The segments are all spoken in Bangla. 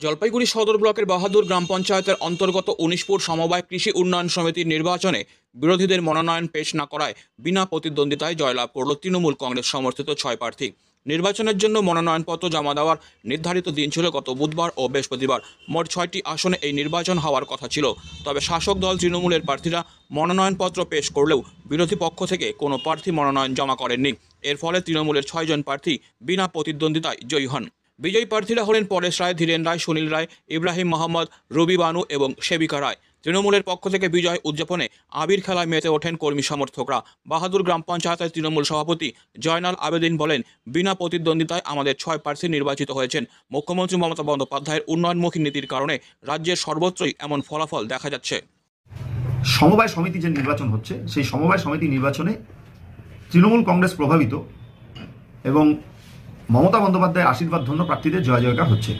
জলপাইগুড়ি সদর ব্লকের বাহাদুর গ্রাম পঞ্চায়েতের অন্তর্গত ১৯পুর সমবায় কৃষি উন্নয়ন সমিতির নির্বাচনে বিরোধীদের মনোনয়ন পেশ না করায় বিনা প্রতিদ্বন্দ্বিতায় জয়লাভ করল তৃণমূল কংগ্রেস সমর্থিত ৬ প্রার্থী। নির্বাচনের জন্য মনোনয়নপত্র জমা দেওয়ার নির্ধারিত দিন ছিল গত বুধবার ও বৃহস্পতিবার। মোট ৬টি আসনে এই নির্বাচন হওয়ার কথা ছিল। তবে শাসক দল তৃণমূলের প্রার্থীরা মনোনয়নপত্র পেশ করলেও বিরোধী পক্ষ থেকে কোনো প্রার্থী মনোনয়ন জমা করেননি। এর ফলে তৃণমূলের ৬ জন প্রার্থী বিনা প্রতিদ্বন্দ্বিতায় জয়ী হন। বিজয়ী প্রার্থীরা হলেন পরেশ রায়, ধীরেন রায়, সুনীল রায়, ইব্রাহিম মোহাম্মদ, রবি বানু এবং সেবিকা রায়। তৃণমূলের পক্ষ থেকে বিজয় উদযাপনে আবির খেলায় মেতে ওঠেন কর্মী সমর্থকরা। বাহাদুর গ্রাম পঞ্চায়েতের তৃণমূল সভাপতি জয়নাল আবেদিন বলেন, বিনা প্রতিদ্বন্দ্বিতায় আমাদের ৬ প্রার্থী নির্বাচিত হয়েছেন। মুখ্যমন্ত্রী মমতা বন্দ্যোপাধ্যায়ের উন্নয়নমুখী নীতির কারণে রাজ্যের সর্বত্রই এমন ফলাফল দেখা যাচ্ছে। সমবায় সমিতি যে নির্বাচন হচ্ছে, সেই সমবায় সমিতি নির্বাচনে তৃণমূল কংগ্রেস প্রভাবিত এবং মমতা বন্দ্যোপাধ্যায়ের আশীর্বাদ ধন্য প্রার্থীদের জয় জয়কার হচ্ছে।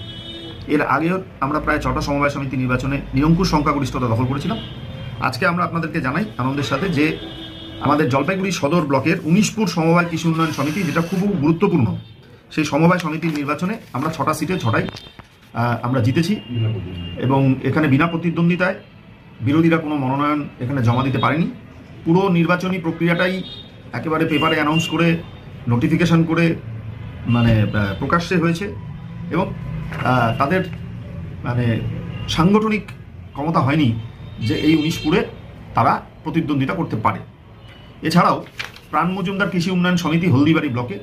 এর আগেও আমরা প্রায় ৬টা সমবায় সমিতি নির্বাচনে নিরঙ্কুশ সংখ্যাগরিষ্ঠতা দখল করেছিলাম। আজকে আমরা আপনাদেরকে জানাই আনন্দের সাথে যে আমাদের জলপাইগুড়ি সদর ব্লকের ১৯পুর সমবায় কৃষি উন্নয়ন সমিতি, যেটা খুব গুরুত্বপূর্ণ, সেই সমবায় সমিতির নির্বাচনে আমরা ৬টা সিটে ৬টাই আমরা জিতেছি এবং এখানে বিনা প্রতিদ্বন্দ্বিতায় বিরোধীরা কোনো মনোনয়ন এখানে জমা দিতে পারেনি। পুরো নির্বাচনী প্রক্রিয়াটাই একেবারে পেপারে অ্যানাউন্স করে, নোটিফিকেশন করে প্রকাশ্যে হয়েছে এবং তাদের সাংগঠনিক ক্ষমতা হয়নি যে এই ১৯পুরে তারা প্রতিদ্বন্দ্বিতা করতে পারে। এছাড়াও প্রাণ মজুমদার কৃষি উন্নয়ন সমিতি হলদিবাড়ি ব্লকে,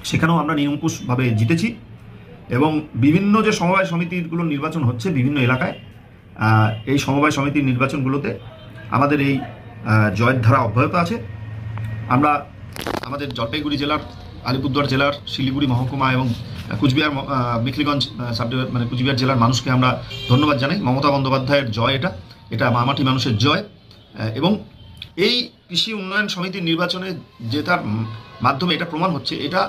সেখানেও আমরা নিরঙ্কুশভাবে জিতেছি এবং বিভিন্ন যে সমবায় সমিতিগুলো নির্বাচন হচ্ছে বিভিন্ন এলাকায়, এই সমবায় সমিতির নির্বাচনগুলোতে আমাদের এই জয়ের ধারা অব্যাহত আছে। আমরা আমাদের জলপাইগুড়ি জেলার, আলিপুরদুয়ার জেলার, শিলিগুড়ি মহকুমা এবং কুচবিহার মেখলিগঞ্জ কুচবিহার জেলার মানুষকে আমরা ধন্যবাদ জানাই। মমতা বন্দ্যোপাধ্যায়ের জয়, এটা মামাটি মানুষের জয় এবং এই কৃষি উন্নয়ন সমিতির নির্বাচনে জেতার মাধ্যমে এটা প্রমাণ হচ্ছে, এটা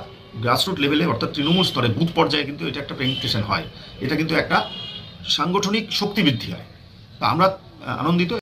গ্রাসরুট লেভেলে অর্থাৎ তৃণমূল স্তরে বুথ পর্যায়ে কিন্তু এটা একটা পেনিট্রেশন হয়, এটা কিন্তু একটা সাংগঠনিক শক্তি বৃদ্ধি হয়। আমরা আনন্দিত।